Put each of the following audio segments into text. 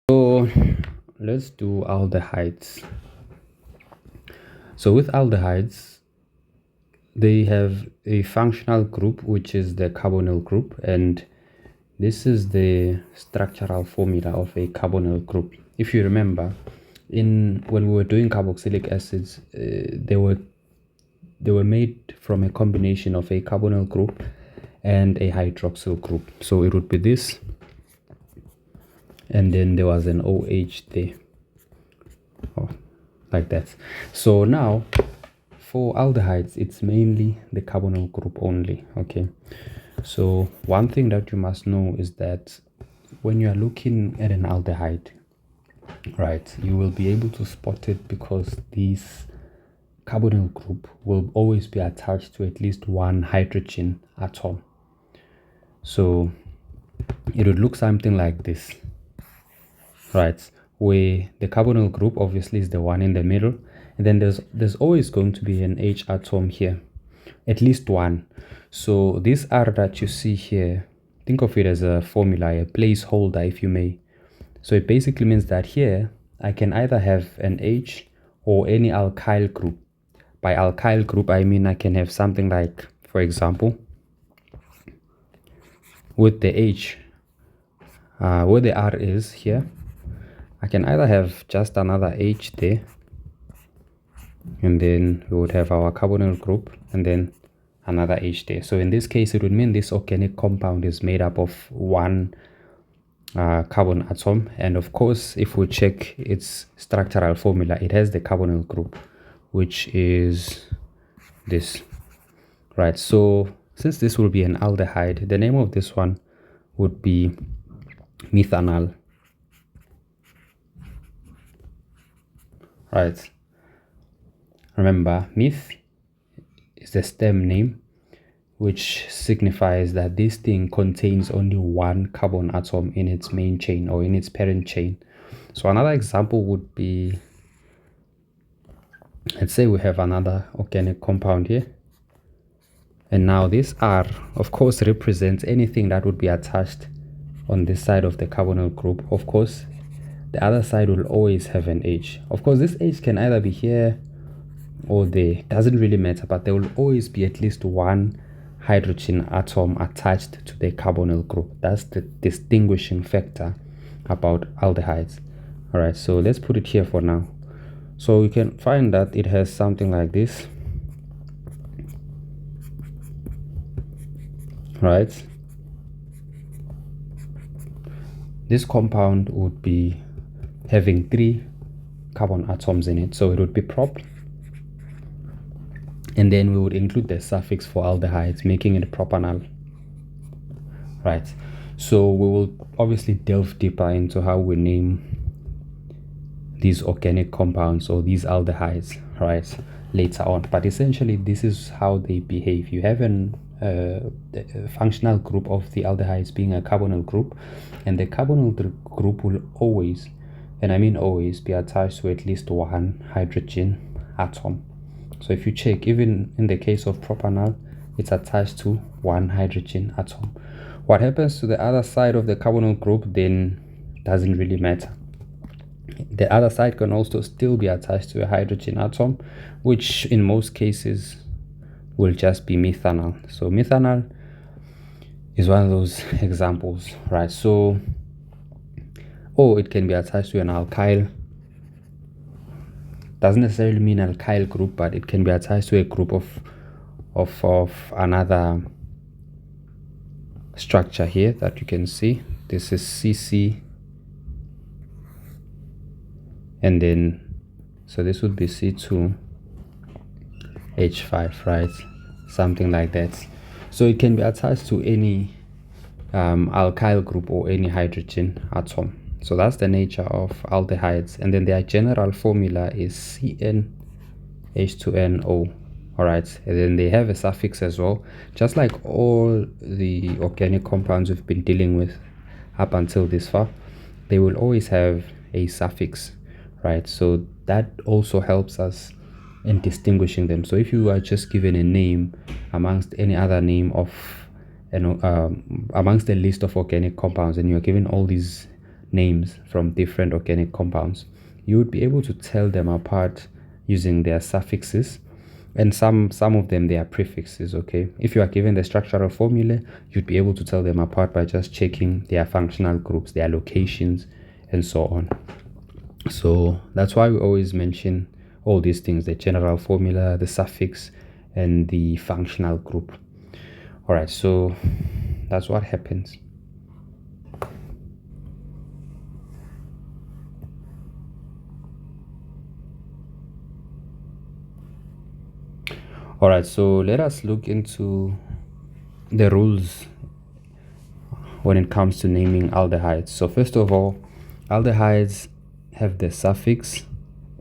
So let's do aldehydes. So with aldehydes, they have a functional group, which is the carbonyl group, and this is the structural formula of a carbonyl group. If you remember, when we were doing carboxylic acids, they were made from a combination of a carbonyl group and a hydroxyl group. So it would be this, and then there was an OH there, like that. So now for aldehydes, it's mainly the carbonyl group only. Okay, so one thing that you must know is that when you are looking at an aldehyde, right, you will be able to spot it because this carbonyl group will always be attached to at least one hydrogen atom. So it would look something like this, right, where the carbonyl group obviously is the one in the middle, and then there's always going to be an H atom here, at least one. So this R that you see here, think of it as a formula, a placeholder, if you may. So it basically means that here I can either have an H or any alkyl group. By alkyl group, I mean I can have something like, for example, with the H, where the R is here, I can either have just another H there, and then we would have our carbonyl group, and then another H there. So in this case, it would mean this organic compound is made up of one carbon atom. And of course, if we check its structural formula, it has the carbonyl group, which is this, right? So since this will be an aldehyde, the name of this one would be methanol, right? Remember, meth is the stem name, which signifies that this thing contains only one carbon atom in its main chain or in its parent chain. So another example would be, let's say we have another organic compound here, and now this R of course represents anything that would be attached on this side of the carbonyl group. Of course, the other side will always have an H. Of course, this H can either be here or there, doesn't really matter, but there will always be at least one hydrogen atom attached to the carbonyl group. That's the distinguishing factor about aldehydes. All right, so let's put it here for now. So we can find that it has something like this, right? This compound would be having 3 carbon atoms in it, so it would be prop, and then we would include the suffix for aldehydes, making it propanol, right? So we will obviously delve deeper into how we name these organic compounds or these aldehydes, right, later on. But essentially, this is how they behave. You have a functional group of the aldehydes being a carbonyl group, and the carbonyl group will always, and I mean always, be attached to at least one hydrogen atom. So if you check, even in the case of propanol, it's attached to one hydrogen atom. What happens to the other side of the carbonyl group then doesn't really matter. The other side can also still be attached to a hydrogen atom, which in most cases will just be methanol. So methanol is one of those examples, right? So, or it can be attached to an alkyl. Doesn't necessarily mean alkyl group, but it can be attached to a group of another structure here that you can see. This is CC, and then so this would be C2H5, right? Something like that. So it can be attached to any alkyl group or any hydrogen atom. So that's the nature of aldehydes, and then their general formula is CnH2nO. All right, and then they have a suffix as well, just like all the organic compounds we've been dealing with up until this far. They will always have a suffix, right? So that also helps us in distinguishing them. So if you are just given a name amongst any other name of amongst the list of organic compounds, and you're given all these names from different organic compounds, you would be able to tell them apart using their suffixes, and some of them, they are prefixes. Okay, if you are given the structural formula, you'd be able to tell them apart by just checking their functional groups, their locations, and so on. So that's why we always mention all these things: the general formula, the suffix, and the functional group. All right, so that's what happens. All right, so let us look into the rules when it comes to naming aldehydes. So first of all, aldehydes have the suffix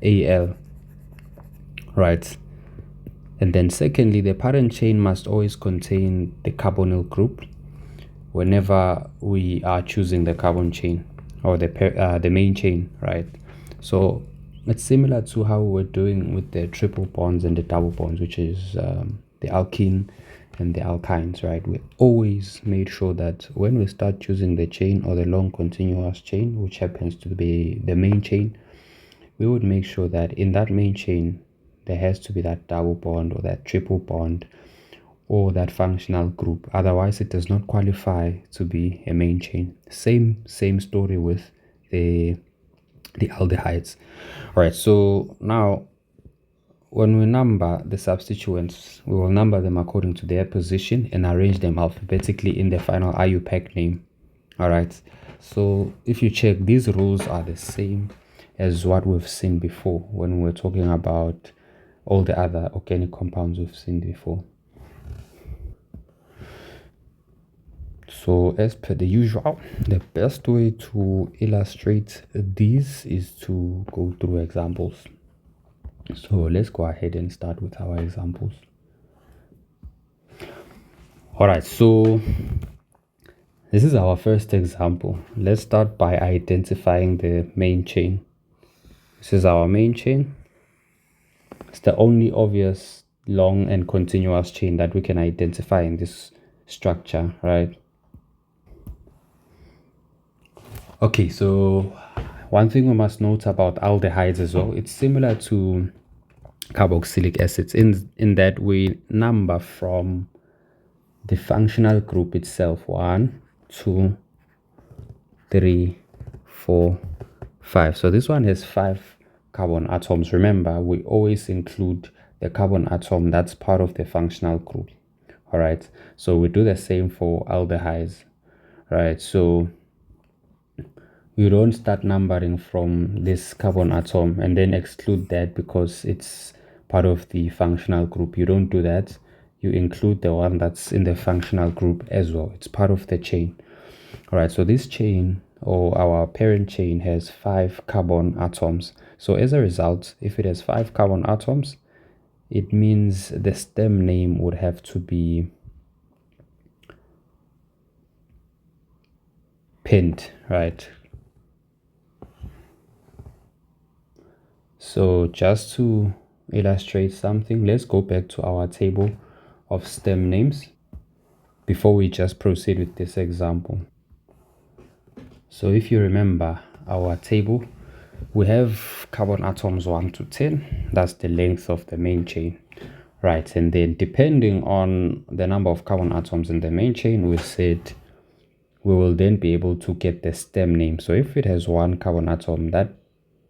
al, right? And then secondly, the parent chain must always contain the carbonyl group whenever we are choosing the carbon chain or the main chain, right? So it's similar to how we're doing with the triple bonds and the double bonds, which is the alkene and the alkynes, right? We always made sure that when we start choosing the chain or the long continuous chain, which happens to be the main chain, we would make sure that in that main chain there has to be that double bond or that triple bond or that functional group. Otherwise it does not qualify to be a main chain. Same story with the aldehydes. All right, so now when we number the substituents, we will number them according to their position and arrange them alphabetically in the final IUPAC name. All right, so if you check, these rules are the same as what we've seen before when we're talking about all the other organic compounds we've seen before. So as per the usual, the best way to illustrate these is to go through examples. So let's go ahead and start with our examples. All right, so this is our first example. Let's start by identifying the main chain. This is our main chain. It's the only obvious long and continuous chain that we can identify in this structure, right? Okay, so one thing we must note about aldehydes as well, it's similar to carboxylic acids in that we number from the functional group itself: 1, 2, 3, 4, 5. So this one has 5 carbon atoms. Remember, we always include the carbon atom that's part of the functional group. All right, so we do the same for aldehydes, right? So you don't start numbering from this carbon atom and then exclude that because it's part of the functional group. You don't do that. You include the one that's in the functional group as well. It's part of the chain. All right, so this chain or our parent chain has 5 carbon atoms. So as a result, if it has 5 carbon atoms, it means the stem name would have to be pent, right? So just to illustrate something, let's go back to our table of stem names before we just proceed with this example. So if you remember our table, we have carbon atoms 1 to 10. That's the length of the main chain, right? And then depending on the number of carbon atoms in the main chain, we said we will then be able to get the stem name. So if it has 1 carbon atom, that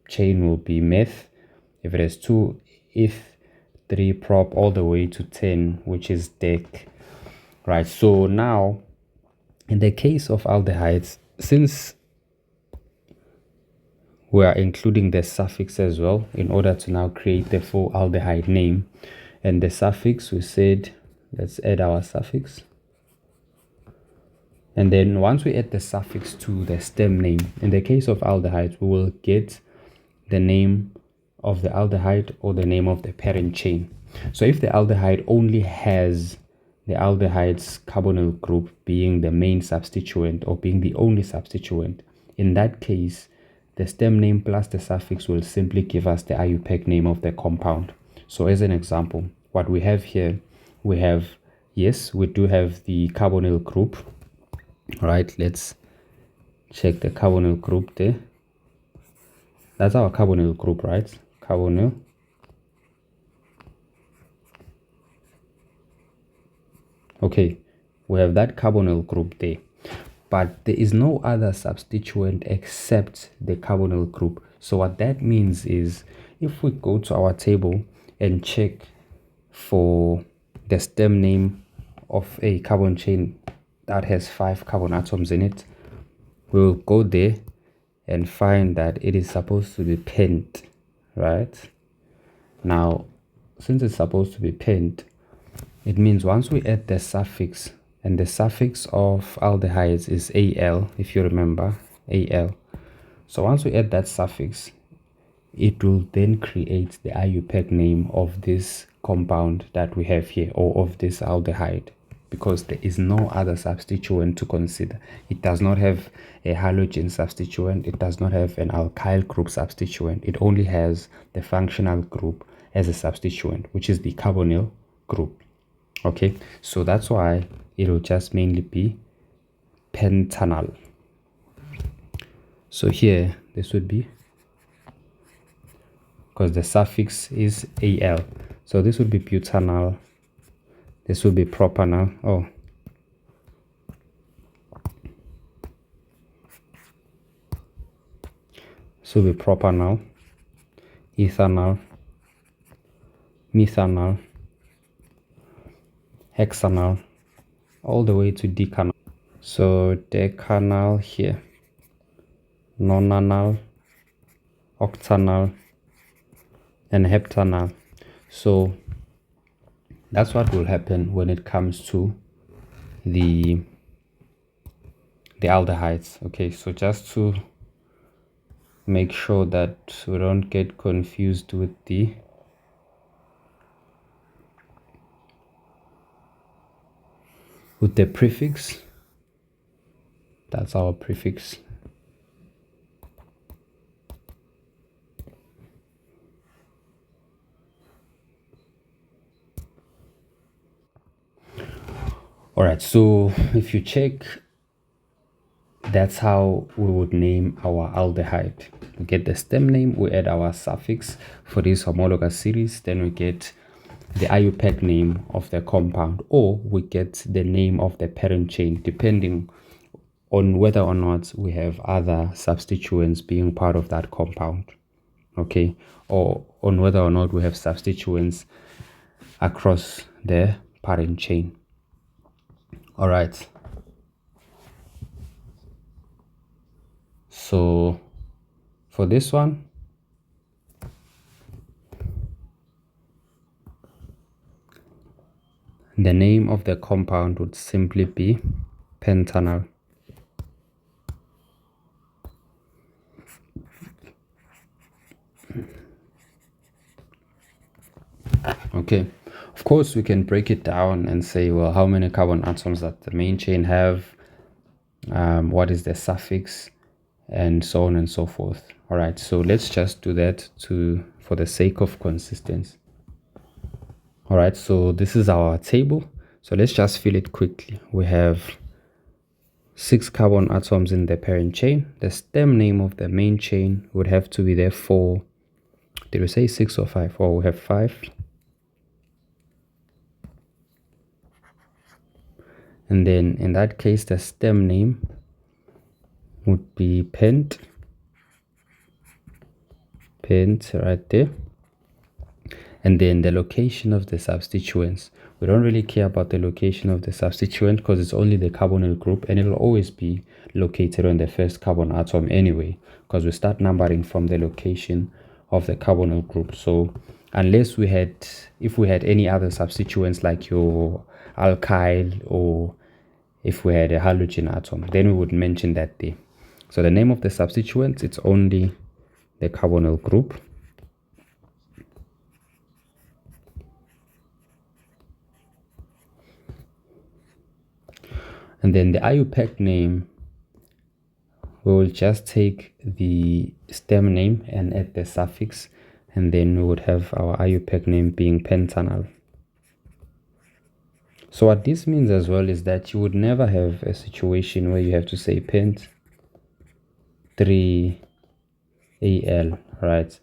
chain will be meth. If it has 2, eth, 3, prop, all the way to 10, which is dec, right? So now in the case of aldehydes, since we are including the suffix as well in order to now create the full aldehyde name, and the suffix, we said let's add our suffix, and then once we add the suffix to the stem name, in the case of aldehydes, we will get the name of the aldehyde or the name of the parent chain. So if the aldehyde only has the aldehyde's carbonyl group being the main substituent or being the only substituent, in that case the stem name plus the suffix will simply give us the IUPAC name of the compound. So as an example, what we have here, we have, yes, we do have the carbonyl group, right? Let's check the carbonyl group there. That's our carbonyl group, right? Carbonyl. Okay, we have that carbonyl group there, but there is no other substituent except the carbonyl group. So what that means is, if we go to our table and check for the stem name of a carbon chain that has 5 carbon atoms in it, we will go there and find that it is supposed to be pent, right? Now, since it's supposed to be pent, it means once we add the suffix, and the suffix of aldehydes is Al, if you remember, Al. So once we add that suffix, it will then create the IUPAC name of this compound that we have here, or of this aldehyde, because there is no other substituent to consider. It does not have a halogen substituent, it does not have an alkyl group substituent, it only has the functional group as a substituent, which is the carbonyl group. Okay, so that's why it will just mainly be pentanal. So here this would be, because the suffix is Al, so this would be butanal, this would be propanal. Oh, this will be propanal, ethanal, methanal, hexanal, all the way to decanal. So decanal here, nonanal, octanal, and heptanal. So that's what will happen when it comes to the aldehydes. Okay, so just to make sure that we don't get confused with the prefix, that's our prefix. All right, so if you check, that's how we would name our aldehyde. We get the stem name, we add our suffix for this homologous series, then we get the IUPAC name of the compound, or we get the name of the parent chain, depending on whether or not we have other substituents being part of that compound. Okay, or on whether or not we have substituents across the parent chain. All right, so for this one, the name of the compound would simply be pentanal. Okay, of course we can break it down and say, well, how many carbon atoms does the main chain have, what is the suffix, and so on and so forth. All right, so let's just do that for the sake of consistency. All right, so this is our table, so let's just fill it quickly. We have 6 carbon atoms in the parent chain. The stem name of the main chain would have to be there for, did we say 6 or 5? Oh, we have 5. And then in that case, the stem name would be pent right there. And then the location of the substituents, we don't really care about the location of the substituent because it's only the carbonyl group, and it'll always be located on the first carbon atom anyway, because we start numbering from the location of the carbonyl group. So unless if we had any other substituents like your alkyl, or if we had a halogen atom, then we would mention that there. So the name of the substituents, it's only the carbonyl group. And then the IUPAC name, we will just take the stem name and add the suffix, and then we would have our IUPAC name being pentanal. So what this means as well is that you would never have a situation where you have to say pent 3Al, right?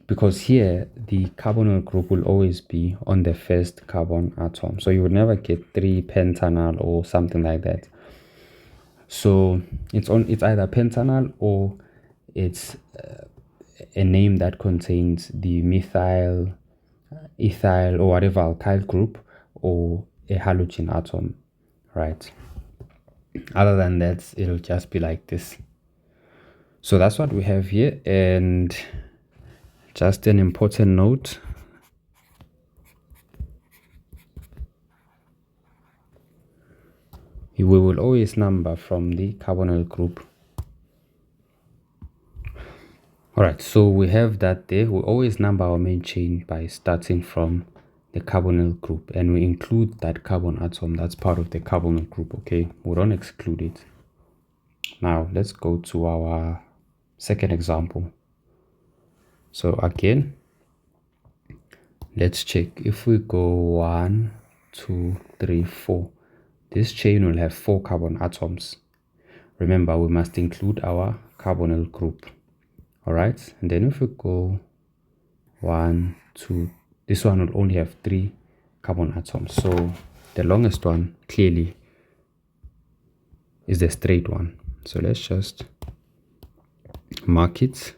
Because here the carbonyl group will always be on the first carbon atom, so you would never get 3-pentanal or something like that. So it's either pentanal or it's a name that contains the methyl, ethyl, or whatever alkyl group, or a halogen atom, right? Other than that, it'll just be like this. So that's what we have here. And just an important note, we will always number from the carbonyl group. All right, so we have that there. We always number our main chain by starting from the carbonyl group, and we include that carbon atom that's part of the carbonyl group. Okay, we don't exclude it. Now let's go to our second example. So again, let's check. If we go 1, 2, 3, 4, this chain will have 4 carbon atoms. Remember, we must include our carbonyl group. All right, and then if we go 1, 2, this one will only have 3 carbon atoms. So the longest one clearly is the straight one. So let's just mark it.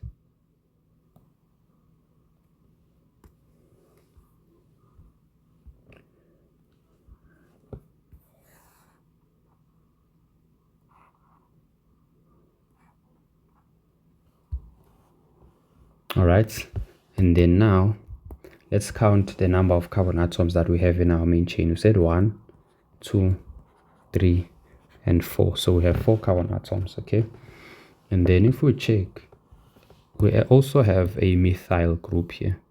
All right, and then now let's count the number of carbon atoms that we have in our main chain. We said 1, 2, 3, and 4. So we have 4 carbon atoms. Okay, and then if we check, we also have a methyl group here.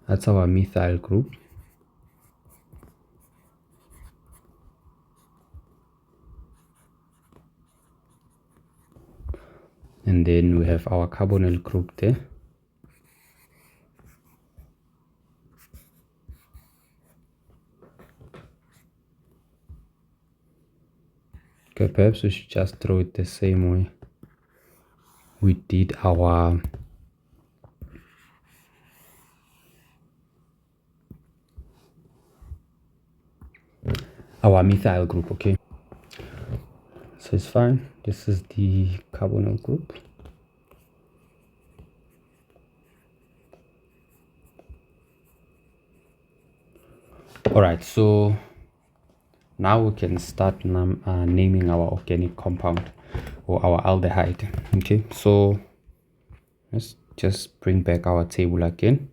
That's our methyl group. And then we have our carbonyl group there. Okay, perhaps we should just throw it the same way we did our methyl group. Okay, so it's fine. This is the carbonyl group. All right, so now we can start naming our organic compound or our aldehyde. Okay, so let's just bring back our table again.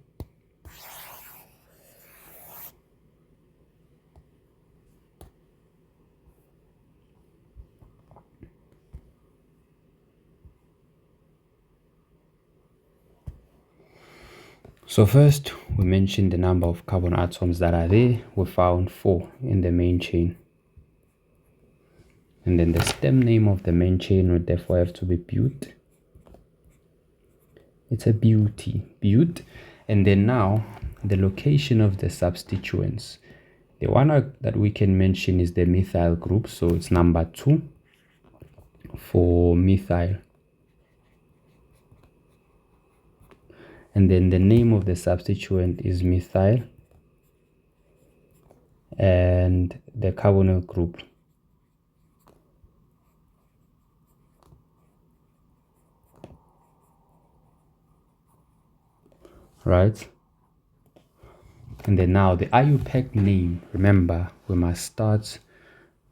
So first, we mentioned the number of carbon atoms that are there. We found 4 in the main chain. And then the stem name of the main chain would therefore have to be bute. It's a bute. And then now, the location of the substituents. The one that we can mention is the methyl group. So it's number 2 for methyl. And then the name of the substituent is methyl, and the carbonyl group. Right? And then now the IUPAC name, remember, we must start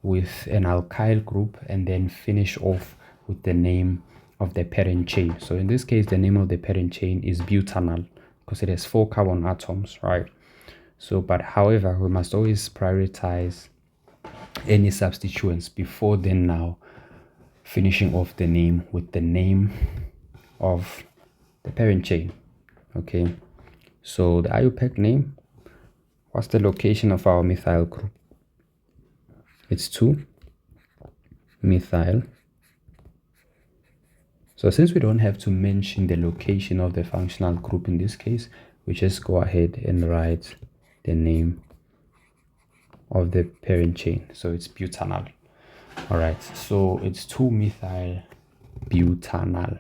with an alkyl group and then finish off with the name of the parent chain. So in this case, the name of the parent chain is butanal because it has 4 carbon atoms, right? So, but however, we must always prioritize any substituents before then now finishing off the name with the name of the parent chain. Okay, so the IUPAC name, what's the location of our methyl group? It's 2 methyl. So since we don't have to mention the location of the functional group in this case, we just go ahead and write the name of the parent chain, so it's butanol. All right, so it's 2-methyl butanol.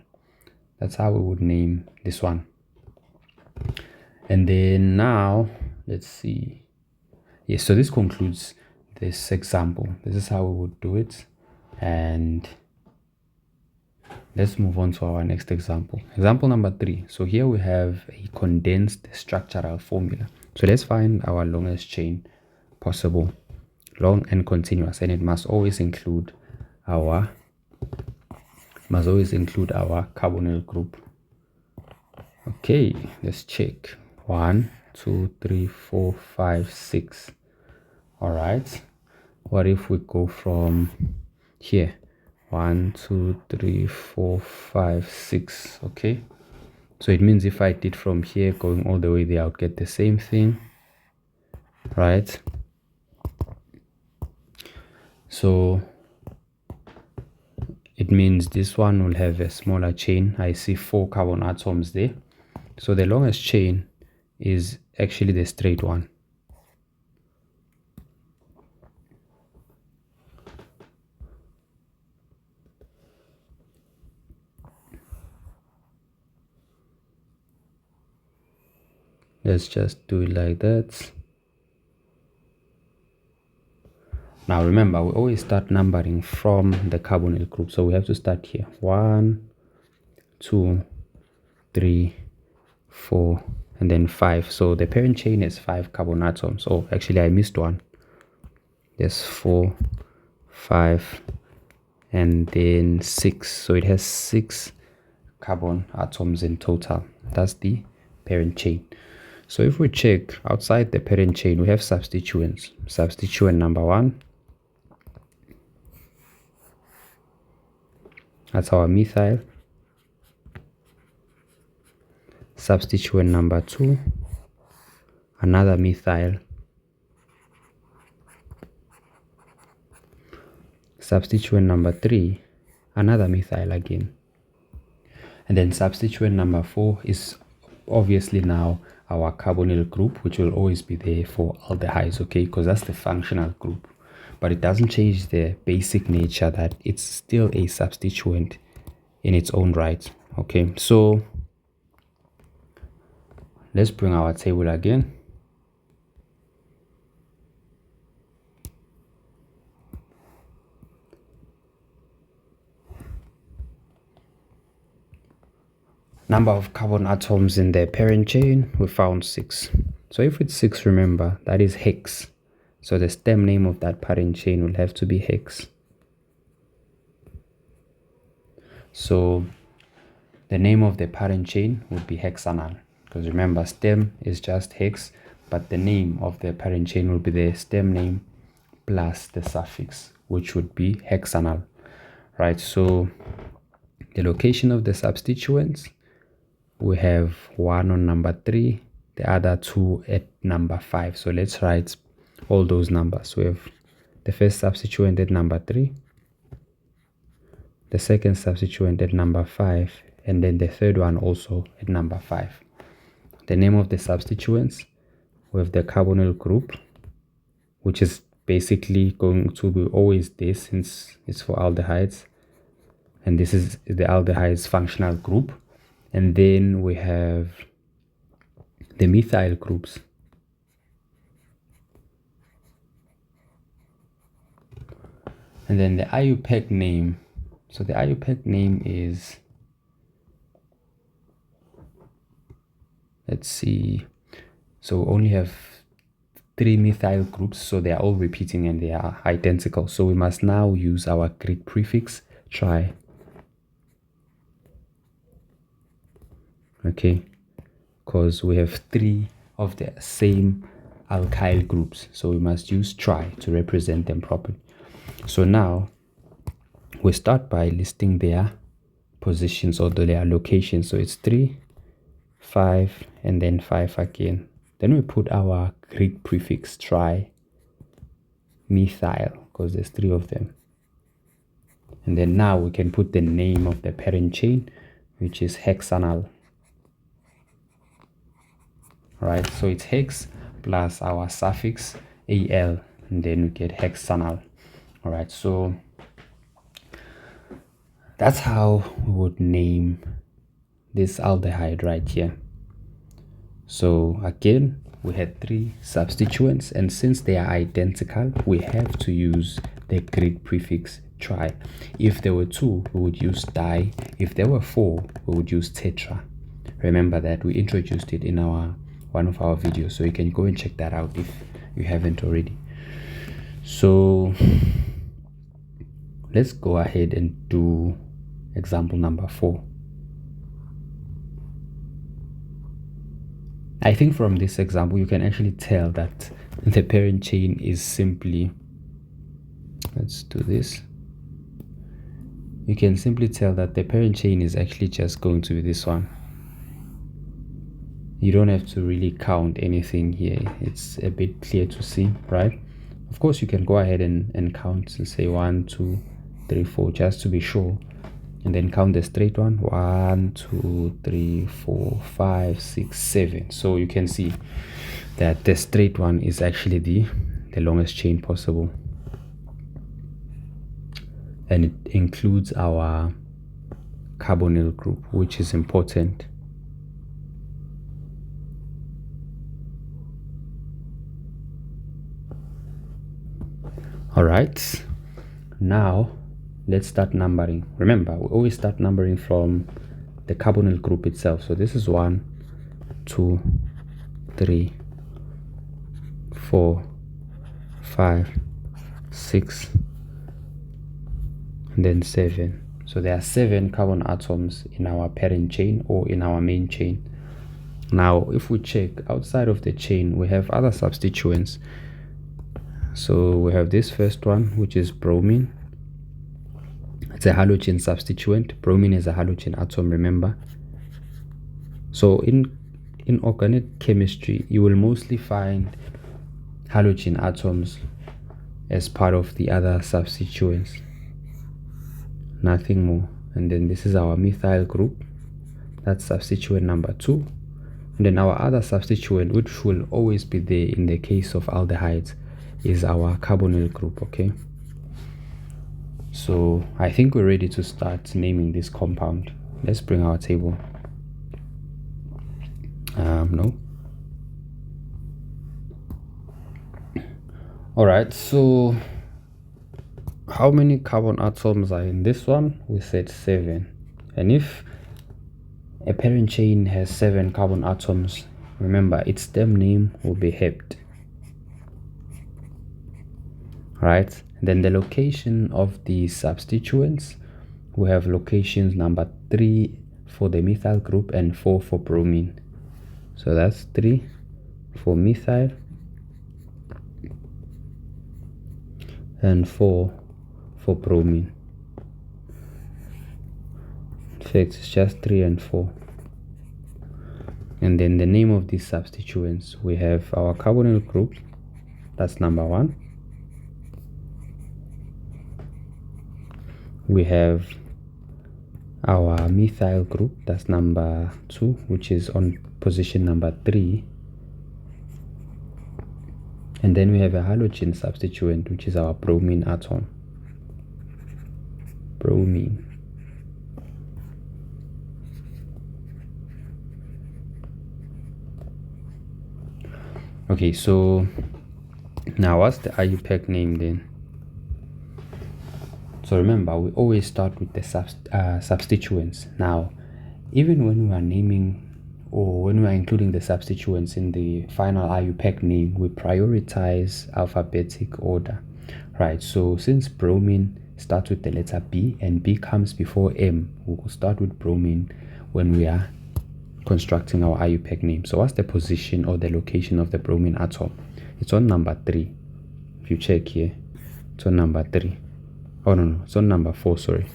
That's how we would name this one. And then now let's see. Yes, so this concludes this example. This is how we would do it. And let's move on to our next example. Example number 3. So here we have a condensed structural formula. So let's find our longest chain possible, long and continuous, and it must always include our carbonyl group. Okay, let's check. 1, 2, 3, 4, 5, 6. All right, what if we go from here? 1, 2, 3, 4, 5, 6. Okay, so it means if I did from here going all the way there, I would get the same thing, right? So it means this one will have a smaller chain. I see 4 carbon atoms there. So the longest chain is actually the straight one. Let's just do it like that. Now remember, we always start numbering from the carbonyl group, so we have to start here. 1, 2, 3, 4, and then 5. So the parent chain is 5 carbon atoms. Oh, actually I missed one. There's 4, 5, and then 6. So it has 6 carbon atoms in total. That's the parent chain. So if we check outside the parent chain, we have substituents. Substituent number 1, that's our methyl. Substituent number 2, another methyl. Substituent number 3, another methyl again. And then substituent number 4 is obviously now our carbonyl group, which will always be there for aldehydes, okay, because that's the functional group. But it doesn't change the basic nature that it's still a substituent in its own right. Okay, so let's bring our table again. Number of carbon atoms in the parent chain, we found 6. So if it's 6, remember, that is hex. So the stem name of that parent chain will have to be hex. So the name of the parent chain would be hexanal, because remember, stem is just hex, but the name of the parent chain will be the stem name plus the suffix, which would be hexanal, right? So the location of the substituents, we have 1 on number 3, the other 2 at number 5. So let's write all those numbers. We have the first substituent at number 3, the second substituent at number 5, and then the third one also at number 5. The name of the substituents, we have the carbonyl group, which is basically going to be always this since it's for aldehydes, and this is the aldehydes functional group. And then we have the methyl groups. And then the IUPAC name. So the IUPAC name is, let's see, so we only have 3 methyl groups, so they are all repeating and they are identical. So we must now use our Greek prefix tri. Okay, because we have 3 of the same alkyl groups, so we must use tri to represent them properly. So now we start by listing their positions or their locations. So it's 3, 5, and then 5 again. Then we put our Greek prefix tri methyl, because there's 3 of them. And then now we can put the name of the parent chain, which is hexanal. Right, so it's hex plus our suffix al, and then we get hexanyl. All right, so that's how we would name this aldehyde right here. So again, we had 3 substituents, and since they are identical, we have to use the Greek prefix tri. If there were 2, we would use di. If there were 4, we would use tetra. Remember that we introduced it in one of our videos, so you can go and check that out if you haven't already. So let's go ahead and do example number 4. I think from this example you can actually tell that the parent chain is simply, let's do this, you can simply tell that the parent chain is actually just going to be this one. You don't have to really count anything here. It's a bit clear to see, right? Of course you can go ahead and count and say 1, 2, 3, 4 just to be sure, and then count the straight one. 1, 2, 3, 4, 5, 6, 7. So you can see that the straight one is actually the longest chain possible, and it includes our carbonyl group, which is important. All right, now let's start numbering. Remember, we always start numbering from the carbonyl group itself. So this is 1, 2, 3, 4, 5, 6, and then 7. So there are 7 carbon atoms in our parent chain or in our main chain. Now if we check outside of the chain, we have other substituents. So we have this first one, which is bromine. It's a halogen substituent. Bromine is a halogen atom, remember. So in organic chemistry, you will mostly find halogen atoms as part of the other substituents, nothing more. And then this is our methyl group, that's substituent number 2. And then our other substituent, which will always be there in the case of aldehydes, is our carbonyl group. Okay, so I think we're ready to start naming this compound. Let's bring our table. No. All right, so how many carbon atoms are in this one? We said 7. And if a parent chain has 7 carbon atoms, remember its stem name will be hept. Right, then the location of the substituents, we have locations number 3 for the methyl group and 4 for bromine. So that's 3 for methyl and 4 for bromine. In fact, it's just 3 and 4. And then the name of these substituents, we have our carbonyl group, that's number 1. We have our methyl group, that's number 2, which is on position number 3. And then we have a halogen substituent, which is our bromine atom. Bromine. Okay, so now what's the IUPAC name then? So remember, we always start with the substituents. Now, even when we are naming or when we are including the substituents in the final IUPAC name, we prioritize alphabetic order, right? So since bromine starts with the letter B and B comes before M, we will start with bromine when we are constructing our IUPAC name. So what's the position or the location of the bromine atom? It's on number 3. If you check here, it's on number 3. Oh no, it's on number 4, sorry.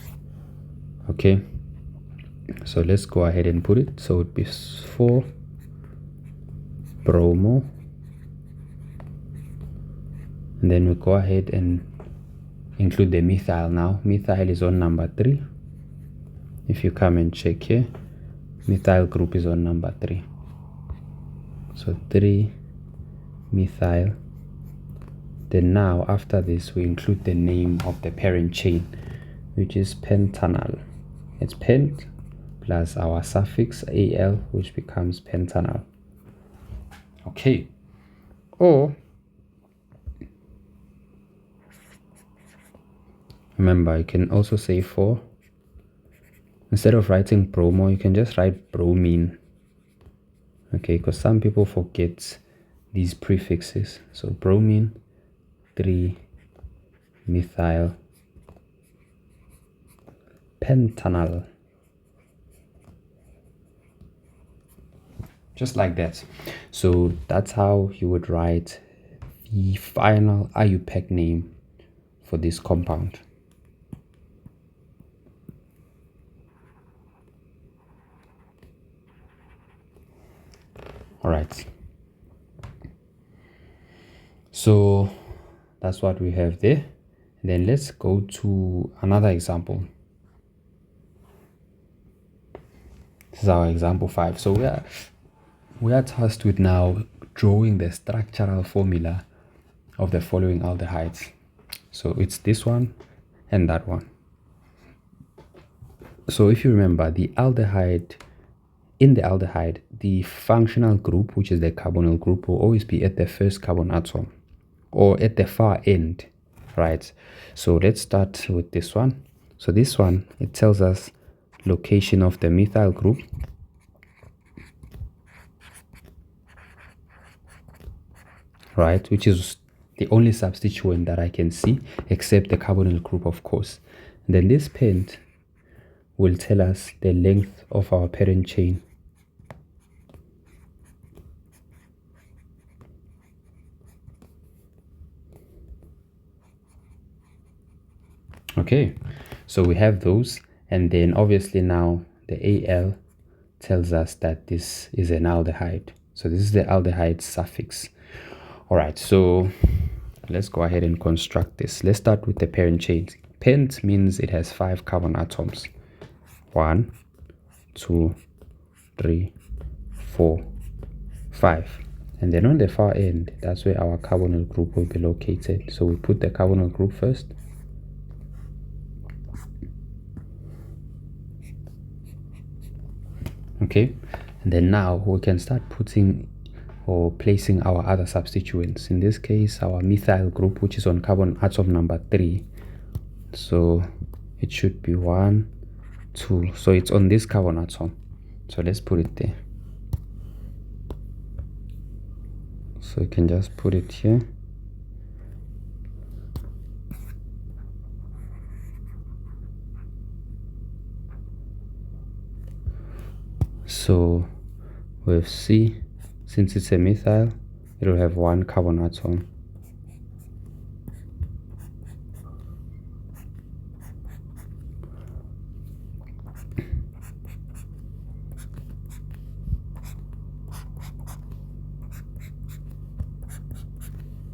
Okay, so let's go ahead and put it. So it would be 4 bromo, and then we go ahead and include the methyl. Now methyl is on number 3. If you come and check here, methyl group is on number 3. So 3 methyl Then now after this we include the name of the parent chain, which is pentanal. It's pent plus our suffix al, which becomes pentanal. Okay. Or remember, you can also say for, instead of writing bromo, you can just write bromine. Okay, because some people forget these prefixes. So bromine, 3-methyl pentanal. Just like that. So that's how you would write the final IUPAC name for this compound. All right. So that's what we have there. And then let's go to another example. This is our example 5. So we are tasked with now drawing the structural formula of the following aldehydes. So it's this one and that one. So if you remember, the aldehyde, in the aldehyde, the functional group, which is the carbonyl group, will always be at the first carbon atom or at the far end, right? So let's start with this one. So this one, it tells us location of the methyl group, right, which is the only substituent that I can see, except the carbonyl group, of course. And then this pent will tell us the length of our parent chain. Okay, so we have those, and then obviously now the Al tells us that this is an aldehyde. So this is the aldehyde suffix. All right, so let's go ahead and construct this. Let's start with the parent chain. Pent means it has 5 carbon atoms. 1, 2, 3, 4, 5. And then on the far end, that's where our carbonyl group will be located. So we put the carbonyl group first. Okay, and then now we can start putting or placing our other substituents. In this case, our methyl group, which is on carbon atom number 3. So it should be 1, 2. So it's on this carbon atom. So let's put it there. So you can just put it here. So with C, since it's a methyl, it will have 1 carbon atom.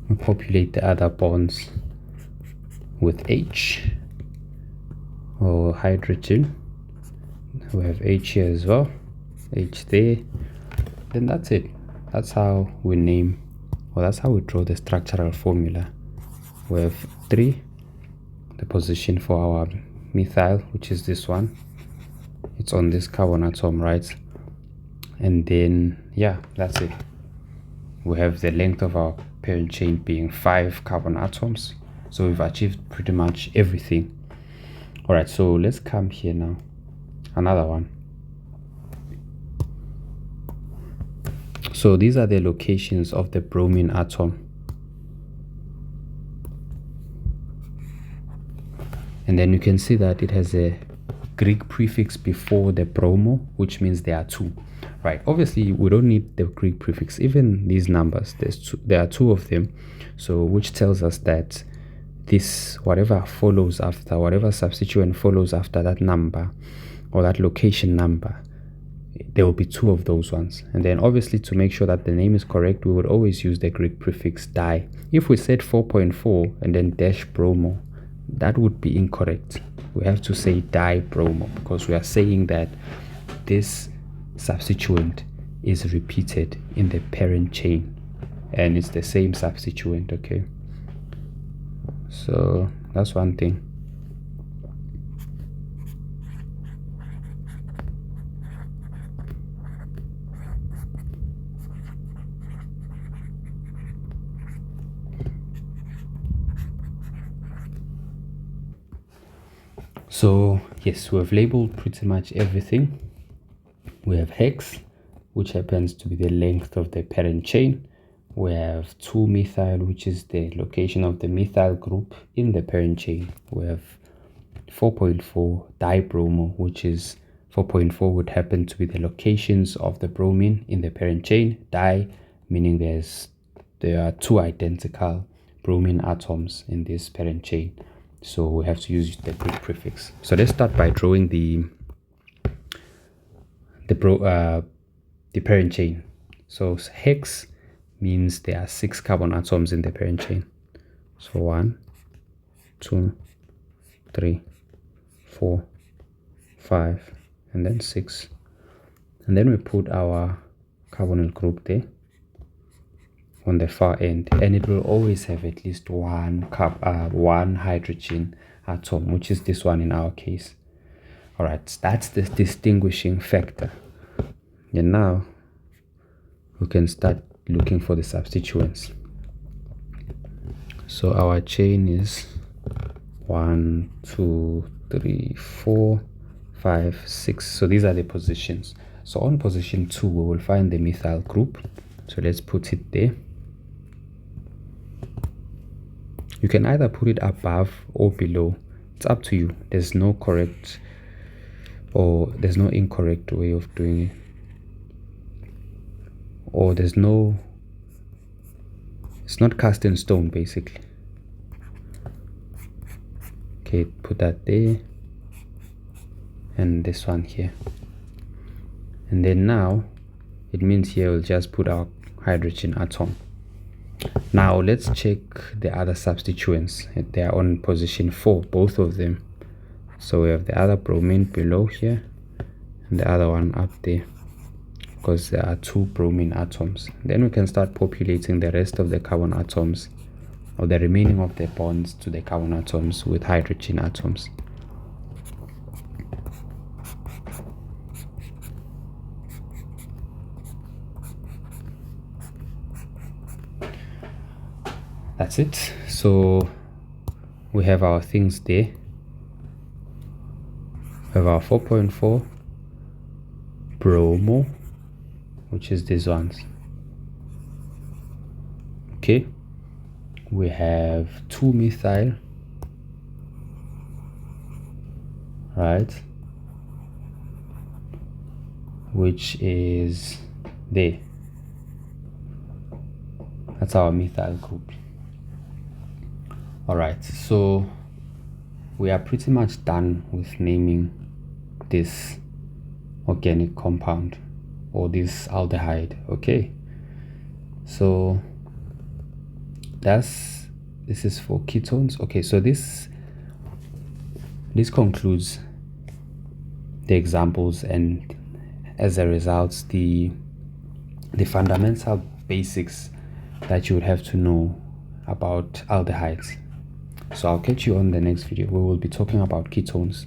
We populate the other bonds with H or hydrogen. We have H here as well. H there. Then that's it. That's how we name, or that's how we draw the structural formula. We have 3, the position for our methyl, which is this one. It's on this carbon atom, right? And then yeah, that's it. We have the length of our parent chain being 5 carbon atoms. So we've achieved pretty much everything. All right, so let's come here now. Another one. So these are the locations of the bromine atom. And then you can see that it has a Greek prefix before the bromo, which means there are 2. Right, obviously we don't need the Greek prefix. Even these numbers, there are 2 of them. So which tells us that this, whatever follows after, whatever substituent follows after that number or that location number, there will be 2 of those ones. And then obviously to make sure that the name is correct, we would always use the Greek prefix di. If we said 4.4 and then dash bromo, that would be incorrect. We have to say di-bromo, because we are saying that this substituent is repeated in the parent chain and it's the same substituent. Okay, So that's one thing. So yes, we have labeled pretty much everything. We have hex, which happens to be the length of the parent chain. We have 2-methyl, which is the location of the methyl group in the parent chain. We have 4.4 dibromo, which is 4.4 would happen to be the locations of the bromine in the parent chain. Di meaning there are 2 identical bromine atoms in this parent chain. So we have to use the Greek prefix. So let's start by drawing the parent chain. So hex means there are 6 carbon atoms in the parent chain. So 1, 2, 3, 4, 5, and then 6. And then we put our carbonyl group there on the far end, and it will always have at least one hydrogen atom, which is this one in our case. All right, that's the distinguishing factor. And now we can start looking for the substituents. So our chain is 1, 2, 3, 4, 5, 6. So these are the positions. So on position 2, we will find the methyl group. So let's put it there. You can either put it above or below. It's up to you. There's no correct or there's no incorrect way of doing it. Or it's not cast in stone basically. Okay, put that there. And this one here. And then now, it means here we'll just put our hydrogen atom. Now let's check the other substituents. They are on position 4, both of them. So we have the other bromine below here and the other one up there, because there are 2 bromine atoms. Then we can start populating the rest of the carbon atoms, or the remaining of the bonds to the carbon atoms, with hydrogen atoms. That's it. So we have our things there. We have our 4.4 bromo, which is these ones. Okay, we have 2-methyl, right, which is there. That's our methyl group. All right, so we are pretty much done with naming this organic compound or this aldehyde. Okay, so this is for ketones. Okay, so this concludes the examples, and as a result the fundamental basics that you would have to know about aldehydes. So I'll catch you on the next video. We will be talking about ketones.